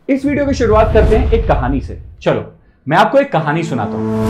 इस वीडियो की शुरुआत करते हैं एक कहानी से। चलो मैं आपको एक कहानी सुनाता हूं।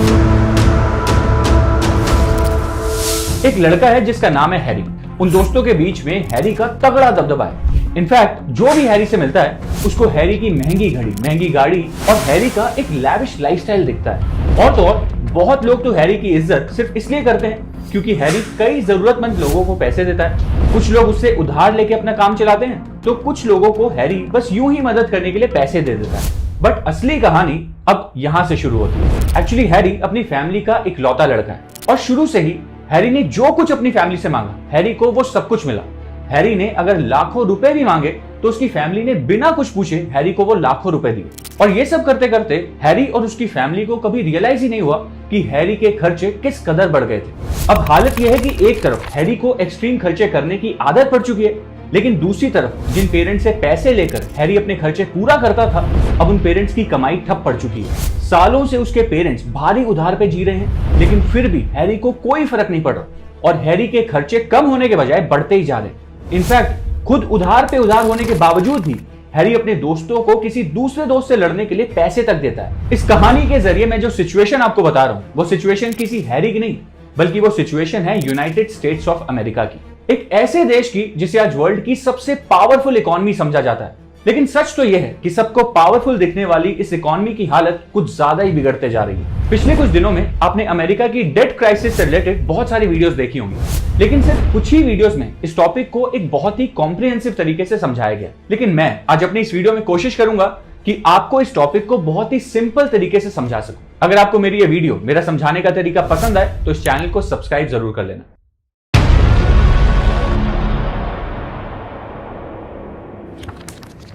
एक लड़का है जिसका नाम है हैरी। उन दोस्तों के बीच में हैरी का तगड़ा दबदबा है। इनफैक्ट जो भी हैरी से मिलता है उसको हैरी की महंगी घड़ी, महंगी गाड़ी और हैरी का एक लैविश लाइफस्टाइल दिखता है। और तो और बहुत लोग तो हैरी की इज्जत सिर्फ इसलिए करते हैं क्योंकि हैरी कई जरूरतमंद लोगों को पैसे देता है। कुछ लोग उससे उधार लेके अपना काम चलाते हैं, तो कुछ लोगों को हैरी बस यूं ही मदद करने के लिए पैसे दे देता है। बट असली कहानी अब यहां से शुरू होती है। एक्चुअली हैरी अपनी फैमिली का इकलौता लड़का है और शुरू से ही हैरी ने जो कुछ अपनी फैमिली से मांगा, हैरी को वो सब कुछ मिला। हैरी ने अगर लाखों रुपए भी मांगे तो उसकी फैमिली ने बिना कुछ पूछे हैरी को वो लाखों रुपए दिए। और ये सब करते करते हैरी और उसकी फैमिली को कभी रियलाइज ही नहीं हुआ कि हैरी के खर्चे किस कदर बढ़ गए थे। अब हालत यह है कि एक तरफ हैरी को एक्सट्रीम खर्चे करने की आदत पड़ चुकी है, लेकिन दूसरी तरफ जिन पेरेंट्स से पैसे लेकर हैरी अपने खर्चे पूरा करता था, अब उन पेरेंट्स की कमाई ठप पड़ चुकी है। सालों से उसके पेरेंट्स भारी उधार पे जी रहे हैं, लेकिन फिर भी हैरी को कोई फर्क नहीं पड़ रहा और हैरी के खर्चे कम होने के बजाय बढ़ते ही जा रहे हैं। इनफैक्ट खुद उधार पे उधार होने के बावजूद भी हैरी अपने दोस्तों को किसी दूसरे दोस्त से लड़ने के लिए पैसे तक देता है। इस कहानी के जरिए मैं जो सिचुएशन आपको बता रहा हूं, वो सिचुएशन किसी हैरी की नहीं, बल्कि वो सिचुएशन है यूनाइटेड स्टेट्स ऑफ अमेरिका की, एक ऐसे देश की जिसे आज वर्ल्ड की सबसे पावरफुल इकोनॉमी समझा जाता है। लेकिन सच तो यह है कि सबको पावरफुल दिखने वाली इस इकोनॉमी की हालत कुछ ज्यादा ही बिगड़ते जा रही है। पिछले कुछ दिनों में आपने अमेरिका की डेट क्राइसिस से रिलेटेड बहुत सारी वीडियोस देखी होंगी, लेकिन सिर्फ कुछ ही वीडियोस में इस टॉपिक को एक बहुत ही कॉम्प्रिहेंसिव तरीके से समझाया गया। लेकिन मैं आज अपनी इस वीडियो में कोशिश करूंगा कि आपको इस टॉपिक को बहुत ही सिंपल तरीके से समझा सकूं। अगर आपको मेरी ये वीडियो, मेरा समझाने का तरीका पसंद आए तो इस चैनल को सब्सक्राइब जरूर कर लेना।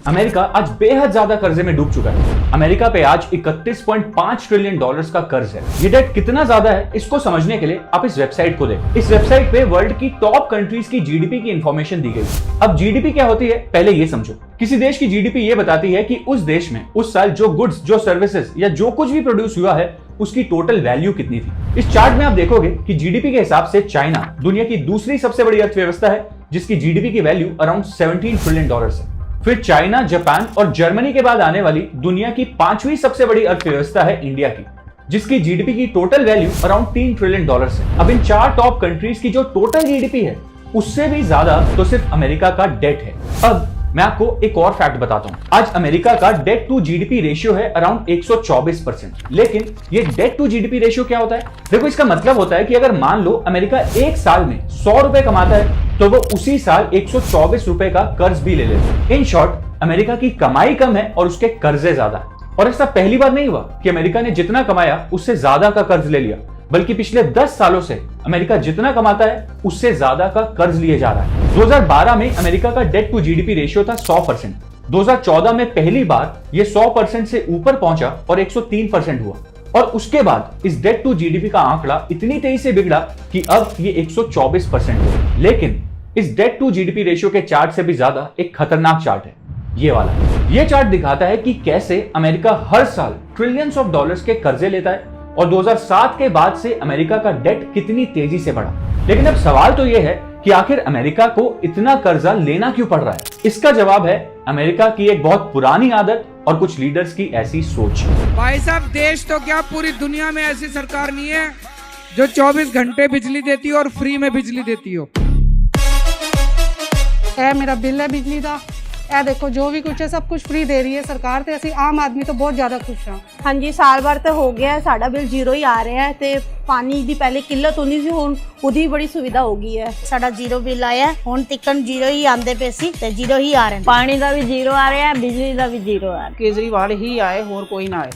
अमेरिका आज बेहद ज्यादा कर्जे में डूब चुका है। अमेरिका पे आज 31.5 ट्रिलियन डॉलर्स का कर्ज है। ये डेट कितना ज्यादा है इसको समझने के लिए आप इस वेबसाइट को देखें। इस वेबसाइट पे वर्ल्ड की टॉप कंट्रीज की जीडीपी की इंफॉर्मेशन दी गई। अब जीडीपी क्या होती है पहले ये समझो। किसी देश की जीडीपी ये बताती है कि उस देश में उस साल जो गुड्स, जो सर्विसेज या जो कुछ भी प्रोड्यूस हुआ है उसकी टोटल वैल्यू कितनी थी। इस चार्ट में आप देखोगे कि जीडीपी के हिसाब से चाइना दुनिया की दूसरी सबसे बड़ी अर्थव्यवस्था है, जिसकी जीडीपी की वैल्यू अराउंड 17 ट्रिलियन डॉलर्स है। फिर चाइना, जापान और जर्मनी के बाद आने वाली दुनिया की 5वीं सबसे बड़ी अर्थव्यवस्था है इंडिया की, जिसकी जीडीपी की total value around 3 trillion dollars है। अब इन 4 टॉप कंट्रीज की जो टोटल जीडीपी है उससे भी ज्यादा तो सिर्फ अमेरिका का डेट है। अब मैं आपको एक और फैक्ट बताता हूं। आज अमेरिका का डेट टू जीडीपी रेशियो है अराउंड 124%। लेकिन ये डेट टू जीडीपी रेशियो क्या होता है? देखो, इसका मतलब होता है कि अगर मान लो अमेरिका एक साल में 100 रुपए कमाता है तो वो उसी साल 124 रुपए का कर्ज भी ले लेता है। इन शॉर्ट, अमेरिका की कमाई कम है और उसके कर्जे ज्यादा है। और ऐसा पहली बार नहीं हुआ कि अमेरिका ने जितना कमाया उससे ज्यादा का कर्ज ले लिया, बल्कि पिछले 10 सालों से अमेरिका जितना कमाता है उससे ज्यादा का कर्ज लिए जा रहा है। 2012 में अमेरिका का डेट टू जीडीपी रेशियो था 100%। 2014 में पहली बार ये 100% से ऊपर पहुंचा और 103% हुआ। और उसके बाद इस डेट टू जीडीपी का आंकड़ा इतनी तेजी से बिगड़ा कि अब ये 124% हुआ। लेकिन इस डेट टू जीडीपी रेशियो के चार्ट से भी ज्यादा एक खतरनाक चार्ट है ये वाला। ये चार्ट दिखाता है कि कैसे अमेरिका हर साल ट्रिलियंस ऑफ डॉलर्स के कर्जे लेता है और 2007 के बाद से अमेरिका का डेट कितनी तेजी से बढ़ा। लेकिन अब सवाल तो यह है कि आखिर अमेरिका को इतना कर्जा लेना क्यों पड़ रहा है? इसका जवाब है अमेरिका की एक बहुत पुरानी आदत और कुछ लीडर्स की ऐसी सोच। भाई साहब, देश तो क्या पूरी दुनिया में ऐसी सरकार नहीं है जो 24 घंटे बिजली देती हो और फ्री में बिजली देती हो। मेरा बिल है बिजली का, ਇਹ देखो जो भी कुछ है सब कुछ फ्री दे रही है सरकार ਤੇ ਅਸੀਂ ਆਮ ਆਦਮੀ ਤੋਂ ਬਹੁਤ ਜ਼ਿਆਦਾ ਖੁਸ਼ ਹਾਂ। ਹਾਂਜੀ, ਸਾਲ ਭਰ ਤੇ ਹੋ ਗਿਆ ਸਾਡਾ ਬਿੱਲ ਜ਼ੀਰੋ ਹੀ ਆ ਰਿਹਾ ਹੈ ਤੇ ਪਾਣੀ ਦੀ ਪਹਿਲੇ ਕਿੱਲਤ ਹੁੰਦੀ ਸੀ, ਹੁਣ ਉਹਦੀ ਬੜੀ ਸੁਵਿਧਾ ਹੋ ਗਈ ਹੈ। ਸਾਡਾ ਜ਼ੀਰੋ ਬਿੱਲ ਆਇਆ, ਹੁਣ ਤਿੱਕਣ ਜ਼ੀਰੋ ਹੀ ਆਂਦੇ ਪਏ ਸੀ ਤੇ ਜ਼ੀਰੋ ਹੀ ਆ ਰਹੇ। ਪਾਣੀ ਦਾ ਵੀ ਜ਼ੀਰੋ ਆ ਰਿਹਾ, ਬਿਜਲੀ ਦਾ ਵੀ ਜ਼ੀरो आ रहा। केजरीवाल ही आए और कोई ना आए।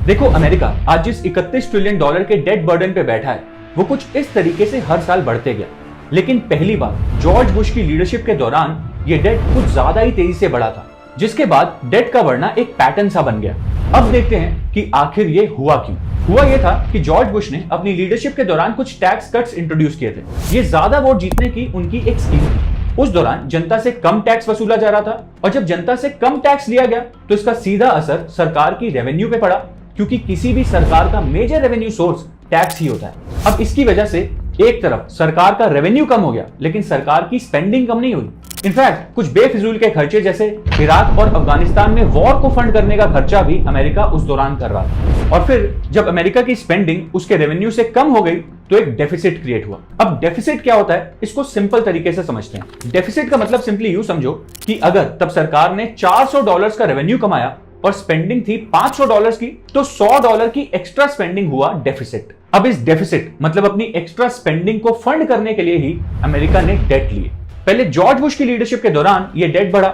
देखो, अमेरिका आज जिस 31 ट्रिलियन डॉलर के डेट बर्डन पे बैठा है वो कुछ इस तरीके से हर साल बढ़ते गया। लेकिन पहली बार जॉर्ज बुश की लीडरशिप के दौरान ये डेट कुछ ज्यादा ही तेजी से बढ़ा था, जिसके बाद डेट का बढ़ना एक पैटर्न सा बन गया। अब देखते हैं कि आखिर ये हुआ क्यों। हुआ ये था कि जॉर्ज बुश ने अपनी लीडरशिप के दौरान कुछ टैक्स कट्स इंट्रोड्यूस किए थे। ये ज्यादा वोट जीतने की उनकी एक स्कीम थी। उस दौरान जनता से कम टैक्स वसूला जा रहा था और जब जनता से कम टैक्स लिया गया तो इसका सीधा असर सरकार की रेवेन्यू पे पड़ा, क्योंकि किसी भी सरकार का मेजर रेवेन्यू सोर्स टैक्स ही होता है। अब इसकी वजह से एक तरफ सरकार का रेवेन्यू कम हो गया, लेकिन सरकार की स्पेंडिंग कम नहीं हुई। इनफैक्ट कुछ बेफिजूल के खर्चे जैसे इराक और अफगानिस्तान में वॉर को फंड करने का खर्चा भी अमेरिका उस दौरान कर रहा था। और फिर जब अमेरिका की स्पेंडिंग उसके रेवेन्यू से कम हो गई तो एक डेफिसिट क्रिएट हुआ। अब डेफिसिट क्या होता है, इसको सिंपल तरीके से समझते हैं। डेफिसिट का मतलब सिंपली यूं समझो कि अगर तब सरकार ने $400 का रेवेन्यू कमाया और स्पेंडिंग थी $500 की, तो $100 की एक्स्ट्रा स्पेंडिंग हुआ डेफिसिट। अब इस डेफिसिट मतलब अपनी एक्स्ट्रा स्पेंडिंग को फंड करने के लिए ही अमेरिका ने डेट लिए। पहले जॉर्ज बुश की लीडरशिप के दौरान यह डेट बढ़ा,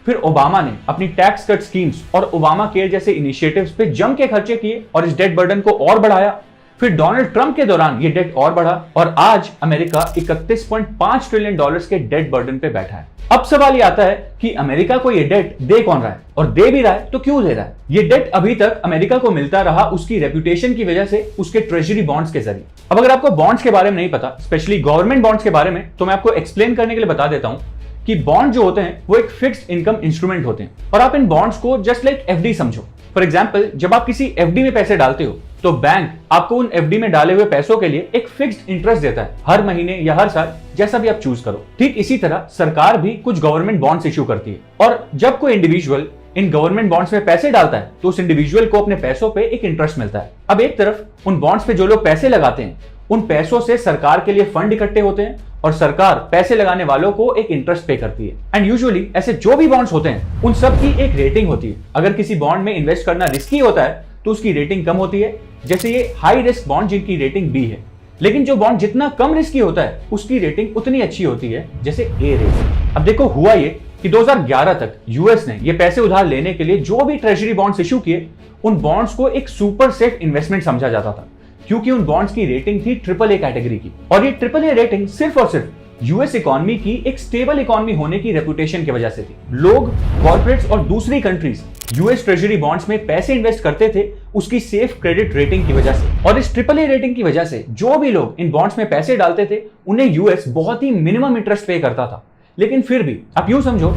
फिर ओबामा ने अपनी टैक्स कट स्कीम्स और ओबामा केयर जैसे इनिशिएटिव्स पे जम के खर्चे किए और इस डेट बर्डन को और बढ़ाया। फिर डोनाल्ड ट्रंप के दौरान ये डेट और बढ़ा और आज अमेरिका $31.5 ट्रिलियन के डेट बर्डन पे बैठा है। अब सवाल ये आता है कि अमेरिका को ये डेट दे कौन रहा है, और दे भी रहा है तो क्यों दे रहा है। ये डेट अभी तक अमेरिका को मिलता रहा उसकी रेपुटेशन की वजह से, उसके ट्रेजरी बॉन्ड्स के जरिए। अब अगर आपको बॉन्ड्स के बारे में नहीं पता, स्पेशली गवर्नमेंट बॉन्ड्स के बारे में, तो मैं आपको एक्सप्लेन करने के लिए बता देता हूं कि बॉन्ड जो होते हैं वो एक फिक्स्ड इनकम इंस्ट्रूमेंट होते हैं और आप इन बॉन्ड्स को जस्ट लाइक एफडी समझो। फॉर एग्जांपल, जब आप किसी एफडी में पैसे डालते हो तो बैंक आपको उन एफडी में डाले हुए पैसों के लिए एक फिक्स्ड इंटरेस्ट देता है, हर महीने या हर साल, जैसा भी आप चूज करो। ठीक इसी तरह सरकार भी कुछ गवर्नमेंट बॉन्ड्स इश्यू करती है और जब कोई इंडिविजुअल इन गवर्नमेंट बॉन्ड्स में पैसे डालता है तो उस इंडिविजुअल को अपने पैसों पे एक इंटरेस्ट मिलता है। अब एक तरफ उन बॉन्ड्स पे जो लोग पैसे लगाते हैं, उन पैसों से सरकार के लिए फंड इकट्ठे होते हैं और सरकार पैसे लगाने वालों को एक इंटरेस्ट पे करती है। एंड यूजुअली ऐसे जो भी बॉन्ड्स होते हैं उन सब की एक रेटिंग होती है। अगर किसी बॉन्ड में इन्वेस्ट करना रिस्की होता है तो उसकी रेटिंग कम होती है, जैसे ये हाई रिस्क बॉन्ड जिनकी रेटिंग बी है। लेकिन जो बॉन्ड जितना कम रिस्की होता है उसकी रेटिंग उतनी अच्छी होती है, जैसे ए रेटिंग। अब देखो, हुआ ये कि 2011 तक यूएस ने ये पैसे उधार लेने के लिए जो भी ट्रेजरी बॉन्ड्स इश्यू किए, उन बॉन्ड्स को एक सुपर सेफ इन्वेस्टमेंट समझा जाता था, क्योंकि उन बॉन्ड्स की रेटिंग थी AAA कैटेगरी की। और ये AAA रेटिंग सिर्फ और सिर्फ यूएस इकोनॉमी की एक स्टेबल इकोनॉमी होने की रेपुटेशन की वजह से थी। लोग, कॉर्पोरेट्स और दूसरी कंट्रीज यूएस ट्रेजरी बॉन्ड्स में पैसे इन्वेस्ट करते थे उसकी सेफ क्रेडिट रेटिंग की वजह से। और इस AAA रेटिंग की वजह से जो भी लोग इन बॉन्ड्स में पैसे डालते थे उन्हें यूएस बहुत ही मिनिमम इंटरेस्ट पे करता था। लेकिन फिर भी आप यूं समझो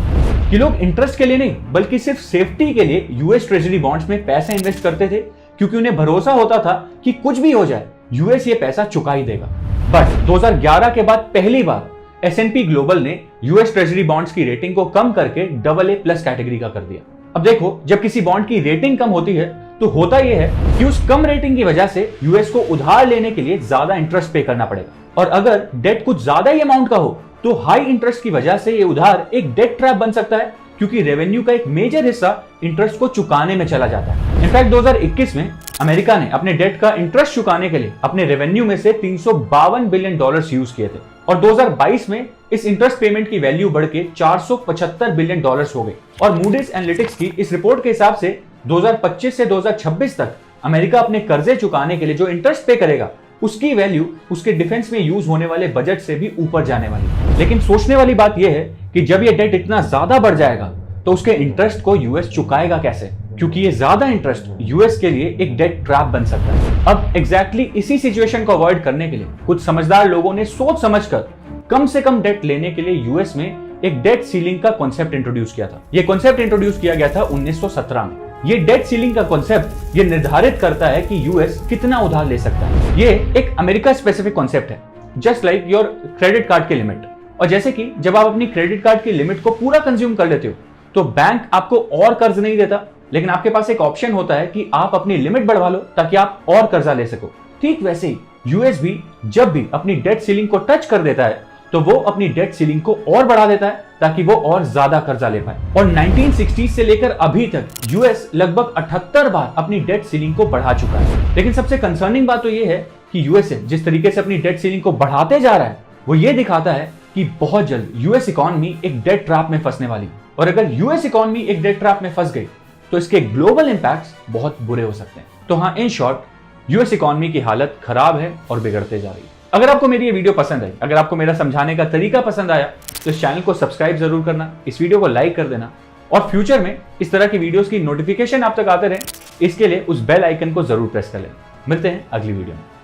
कि लोग इंटरेस्ट के लिए नहीं बल्कि सिर्फ सेफ्टी के लिए यूएस ट्रेजरी बॉन्ड्स में पैसे इन्वेस्ट करते थे, क्योंकि उन्हें भरोसा होता था कि कुछ भी हो जाए यूएस ये पैसा चुका ही देगा। बट 2011 के बाद पहली बार S&P ग्लोबल ने यूएस ट्रेजरी बॉन्ड्स की रेटिंग को कम करके AA+ कैटेगरी का कर दिया। अब देखो, जब किसी बॉन्ड की रेटिंग कम होती है तो होता यह है कि उस कम रेटिंग की वजह से यूएस को उधार लेने के लिए ज्यादा इंटरेस्ट पे करना पड़ेगा। और अगर डेट कुछ ज्यादा ही अमाउंट का हो तो हाई इंटरेस्ट की वजह से ये उधार एक डेट ट्रैप बन सकता है, क्योंकि रेवेन्यू का एक मेजर हिस्सा इंटरेस्ट को चुकाने में चला जाता है। इनफैक्ट 2021 में अमेरिका ने अपने डेट का इंटरेस्ट चुकाने के लिए अपने रेवेन्यू में से $352 बिलियन यूज किए थे और 2022 में इस इंटरेस्ट पेमेंट की वैल्यू बढ़ के $475 बिलियन हो गई। और मूडीज एनालिटिक्स की इस रिपोर्ट के हिसाब से 2025 से 2026 तक अमेरिका अपने कर्जे चुकाने के लिए जो इंटरेस्ट पे करेगा उसकी वैल्यू उसके डिफेंस में यूज होने वाले बजट से भी ऊपर जाने वाली। लेकिन सोचने वाली बात यह है कि जब यह डेट इतना ज्यादा बढ़ जाएगा तो उसके इंटरेस्ट को यूएस चुकाएगा कैसे, क्योंकि ये ज्यादा इंटरेस्ट यूएस के लिए एक डेट ट्रैप बन सकता है। अब एग्जैक्टली इसी सिचुएशन को अवॉइड करने के लिए कुछ समझदार लोगों ने सोच समझकर कम से कम डेट लेने के लिए यूएस में एक डेट सीलिंग का कॉन्सेप्ट इंट्रोड्यूस किया था। यह कॉन्सेप्ट इंट्रोड्यूस किया गया था 1917 में। ये डेट सीलिंग का कॉन्सेप्ट ये निर्धारित करता है कि यूएस कितना उधार ले सकता है। ये एक अमेरिका स्पेसिफिक कॉन्सेप्ट है, just like your credit card की लिमिट। और जैसे कि जब आप अपनी क्रेडिट कार्ड की लिमिट को पूरा कंज्यूम कर लेते हो तो बैंक आपको और कर्ज नहीं देता, लेकिन आपके पास एक ऑप्शन होता है कि आप अपनी लिमिट बढ़वा लो ताकि आप और कर्जा ले सको। ठीक वैसे ही यूएस भी जब भी अपनी डेट सीलिंग को टच कर देता है तो वो अपनी डेट सीलिंग को और बढ़ा देता है ताकि वो और ज्यादा कर्जा ले पाए। और 1960 से लेकर अभी तक यूएस लगभग 78 बार अपनी डेट सीलिंग को बढ़ा चुका है। लेकिन सबसे कंसर्निंग बात तो ये है कि यूएसए जिस तरीके से अपनी डेट सीलिंग को बढ़ाते जा रहा है वो ये दिखाता है कि बहुत जल्द यूएस इकोनॉमी एक डेट ट्रैप में फंसने वाली है। और अगर यूएस इकोनॉमी एक डेट ट्रैप में फंस गई तो इसके ग्लोबल इंपैक्ट्स बहुत बुरे हो सकते हैं। तो हाँ, इन शॉर्ट यूएस इकोनॉमी की हालत खराब है और बिगड़ते जा रही है। अगर आपको मेरी ये वीडियो पसंद आई, अगर आपको मेरा समझाने का तरीका पसंद आया तो इस चैनल को सब्सक्राइब जरूर करना, इस वीडियो को लाइक कर देना और फ्यूचर में इस तरह की वीडियोस की नोटिफिकेशन आप तक आते रहे इसके लिए उस बेल आइकन को जरूर प्रेस कर लेना। मिलते हैं अगली वीडियो में।